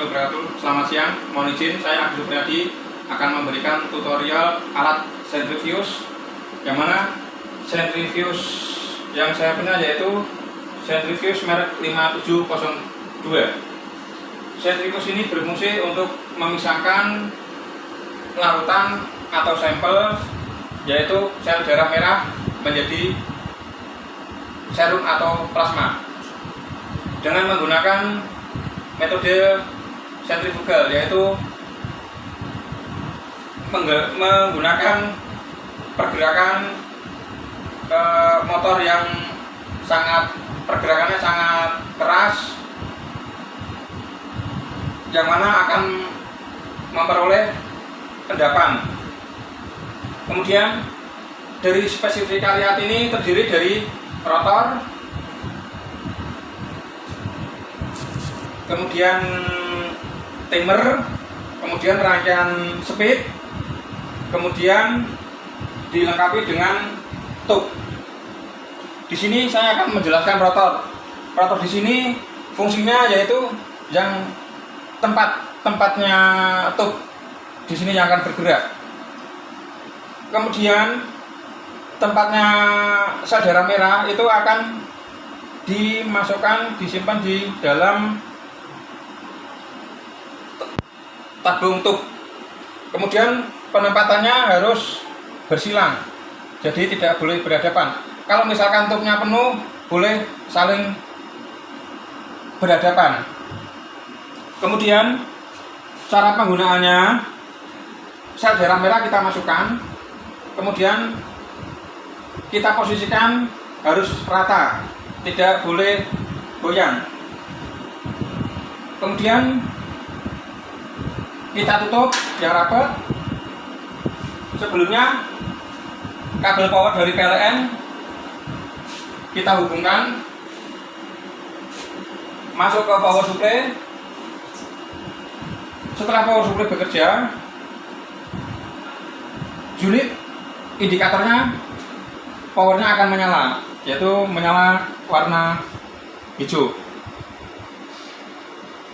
warahmatullahi wabarakatuh. Selamat siang, mohon izin saya Agus Supriyadi akan memberikan tutorial alat centrifuge, yang mana centrifuge yang saya punya yaitu centrifuge merek 5702. Centrifuge ini berfungsi untuk memisahkan larutan atau sampel, yaitu sel darah merah menjadi serum atau plasma dengan menggunakan metode sentrifugal, yaitu menggunakan pergerakan motor yang pergerakannya sangat keras, yang mana akan memperoleh endapan. Kemudian dari spesifikasi alat ini terdiri dari rotor, kemudian timer, kemudian rangkaian speed, kemudian dilengkapi dengan tube. Di sini saya akan menjelaskan rotor. Rotor di sini fungsinya yaitu yang tempatnya tube di sini yang akan bergerak. Kemudian tempatnya sel darah merah itu akan disimpan di dalam tabung tube. Kemudian penempatannya harus bersilang, jadi tidak boleh berhadapan. Kalau misalkan tube-nya penuh, boleh saling berhadapan. Kemudian cara penggunaannya, sel darah merah kita masukkan, kemudian kita posisikan harus rata, tidak boleh goyang. Kemudian kita tutup yang rapat. Sebelumnya kabel power dari PLN kita hubungkan masuk ke power supply. Setelah power supply bekerja, unit indikatornya powernya akan menyala, yaitu menyala warna hijau.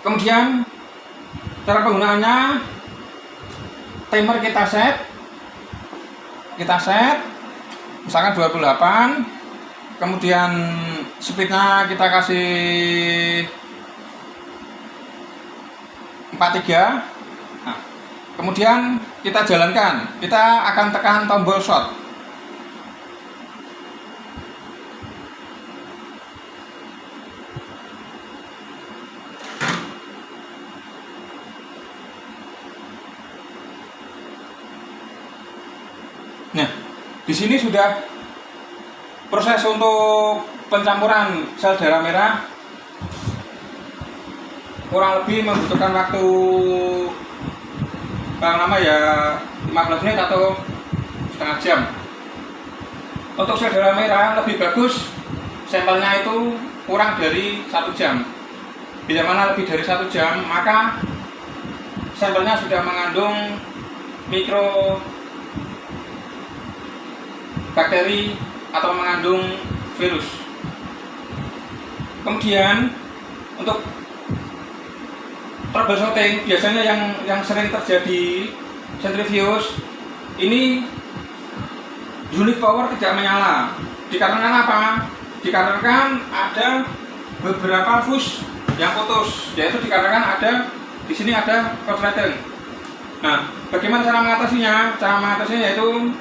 Kemudian cara penggunaannya, timer kita set misalkan 28, kemudian speednya kita kasih 43. Nah, kemudian kita jalankan, kita akan tekan tombol short. Nah, di sini sudah proses untuk pencampuran sel darah merah kurang lebih membutuhkan waktu paling lama ya 15 menit atau setengah jam. Untuk sel darah merah lebih bagus sampelnya itu kurang dari 1 jam. Bila mana lebih dari 1 jam, maka sampelnya sudah mengandung mikro bakteri atau mengandung virus. Kemudian untuk troubleshooting, biasanya yang sering terjadi centrifuge ini unit power tidak menyala. Dikarenakan apa? Dikarenakan ada beberapa fuse yang putus, yaitu dikarenakan ada di sini ada korsleting. Nah, bagaimana cara mengatasinya? Cara mengatasinya yaitu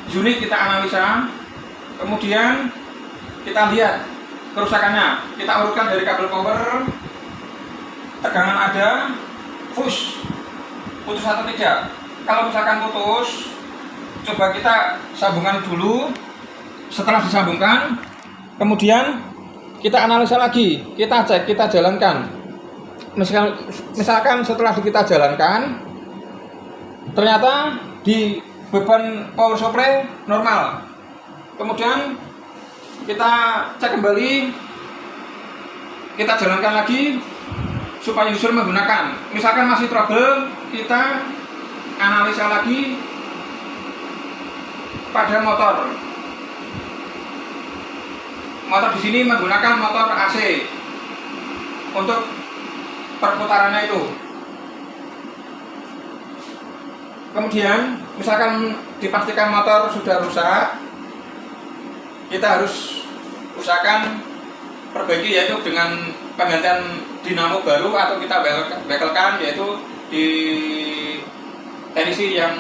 unit kita analisa, kemudian kita lihat kerusakannya, kita urutkan dari kabel power, tegangan ada, fuse putus atau tidak. Kalau misalkan putus, coba kita sambungkan dulu. Setelah disambungkan, kemudian kita analisa lagi, kita cek, kita jalankan. Misalkan setelah kita jalankan, ternyata di beban power supply normal. Kemudian kita cek kembali, kita jalankan lagi supaya user menggunakan. Misalkan masih trouble, kita analisa lagi pada motor. Motor di sini menggunakan motor AC untuk perputarannya itu. Kemudian misalkan dipastikan motor sudah rusak, kita harus usahakan perbaiki, yaitu dengan penggantian dinamo baru atau kita bekelkan, yaitu di teknisi yang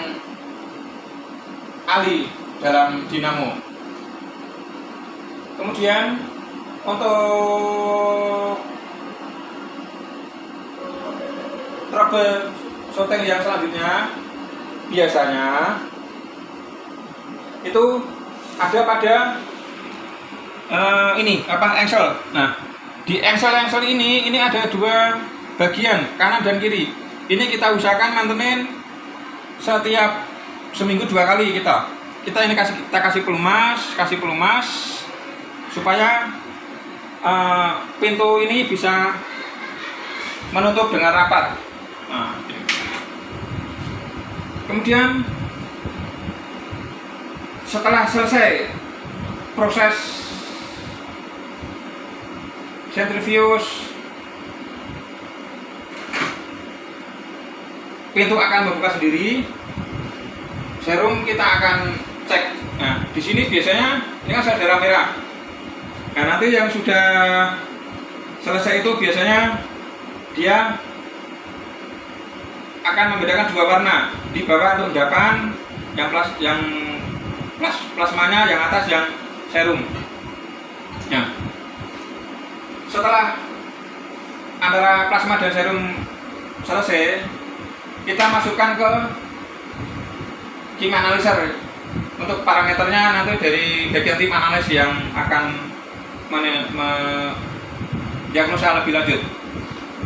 ahli dalam dinamo. Kemudian untuk troubleshooting yang selanjutnya biasanya itu ada pada engsel. Nah, di engsel ini ada dua bagian, kanan dan kiri. Ini kita usahakan mantenin setiap seminggu 2 kali kita ini kasih pelumas supaya pintu ini bisa menutup dengan rapat. Nah, kemudian setelah selesai proses sentrifuge, pintu akan membuka sendiri. Serum kita akan cek. Nah, di sini biasanya ini kan saudara merah. Nah, nanti yang sudah selesai itu biasanya dia akan membedakan 2 warna. Di bawah untuk endapan, yang plasmanya, yang atas yang serum. Nah, setelah antara plasma dan serum selesai, kita masukkan ke kim analyzer. Untuk parameternya nanti dari bagian tim analis yang akan mendiagnosa lebih lanjut.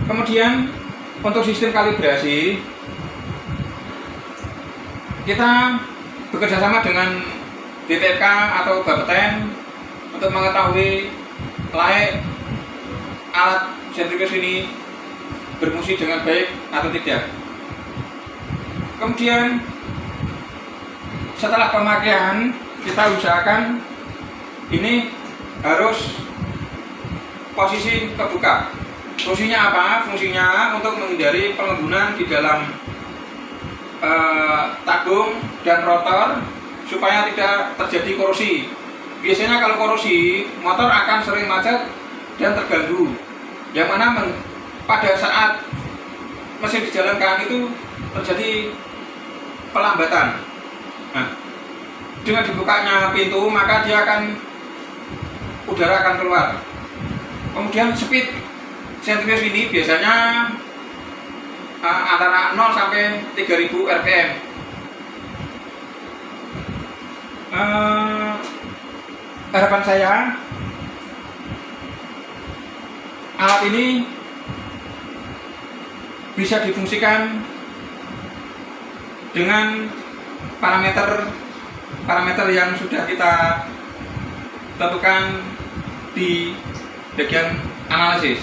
Kemudian untuk sistem kalibrasi, kita bekerja sama dengan BPK atau Bapeten untuk mengetahui layak alat sentrifuge ini berfungsi dengan baik atau tidak. Kemudian setelah pemakaian, kita usahakan ini harus posisi kebuka. Fungsinya apa? Fungsinya untuk menghindari pengembunan di dalam tabung dan rotor supaya tidak terjadi korosi. Biasanya kalau korosi, motor akan sering macet dan terganggu. Yang mana pada saat mesin dijalankan itu terjadi pelambatan. Nah, dengan dibukanya pintu, maka dia udara akan keluar. Kemudian speed sentrifuge ini biasanya antara 0 sampai 3000 rpm. Harapan saya, alat ini bisa difungsikan dengan parameter yang sudah kita tentukan di bagian analis.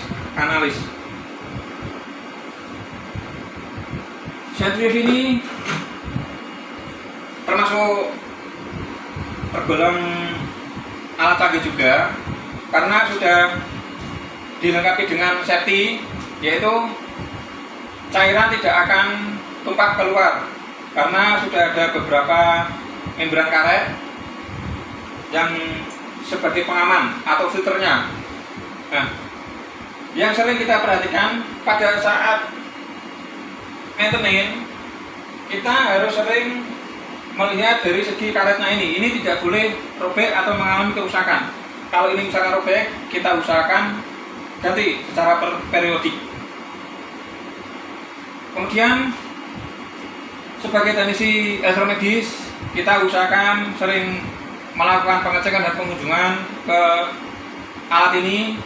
Sentrifuge ini termasuk tergolong alat canggih juga karena sudah dilengkapi dengan safety, yaitu cairan tidak akan tumpah keluar karena sudah ada beberapa membran karet yang sebagai pengaman atau filternya. Nah, yang sering kita perhatikan pada saat maintenance, kita harus sering melihat dari segi karetnya ini tidak boleh robek atau mengalami kerusakan. Kalau ini misalkan robek, kita usahakan ganti secara periodik. Kemudian sebagai teknisi elektromedis, kita usahakan sering melakukan pengecekan dan pengunjungan ke alat ini.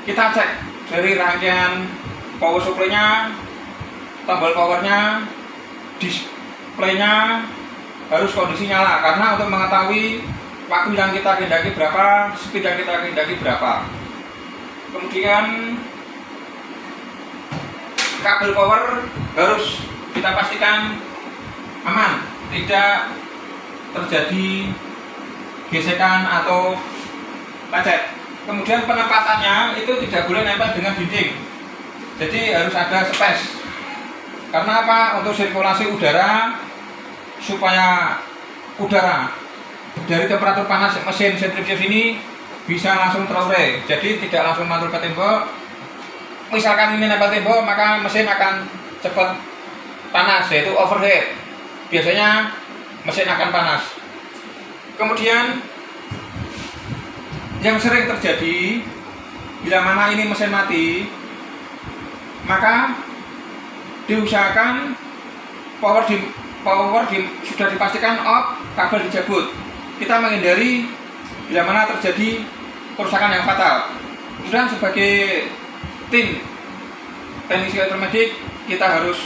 Kita cek dari rangkaian power supply-nya, tombol powernya, displaynya harus kondisi nyala, karena untuk mengetahui waktu yang kita kehendaki berapa, speed yang kita kehendaki berapa. Kemudian kabel power harus kita pastikan aman, tidak terjadi gesekan atau lecet. Kemudian penempatannya itu tidak boleh nempel dengan dinding. Jadi harus ada space. Karena apa? Untuk sirkulasi udara, supaya udara dari temperatur panas mesin sentrifuge ini bisa langsung terurai. Jadi tidak langsung mantul ke tembok. Misalkan ini nempel tembok, maka mesin akan cepat panas, yaitu overheat. Biasanya mesin akan panas. Kemudian yang sering terjadi bila mana ini mesin mati, maka diusahakan sudah dipastikan off, kabel dijabut. Kita menghindari bila mana terjadi kerusakan yang fatal. Kemudian sebagai tim teknisi elektronik, kita harus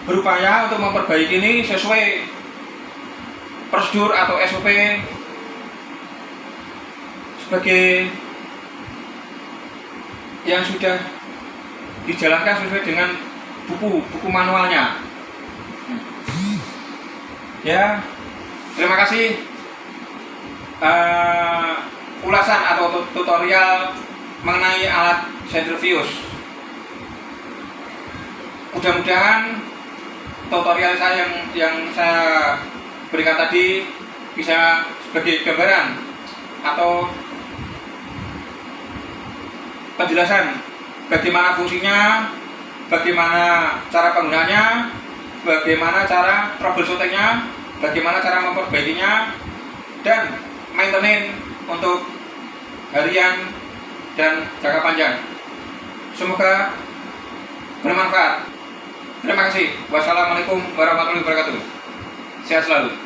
berupaya untuk memperbaiki ini sesuai prosedur atau SOP sebagai yang sudah dijalankan sesuai dengan buku manualnya. Ya, terima kasih ulasan atau tutorial mengenai alat sentrifuge. Mudah-mudahan tutorial saya yang saya berikan tadi bisa sebagai gambaran atau penjelasan bagaimana fungsinya, bagaimana cara penggunaannya, bagaimana cara troubleshootingnya, bagaimana cara memperbaikinya, dan maintenance untuk harian dan jangka panjang. Semoga bermanfaat. Terima kasih. Wassalamualaikum warahmatullahi wabarakatuh. Sehat selalu.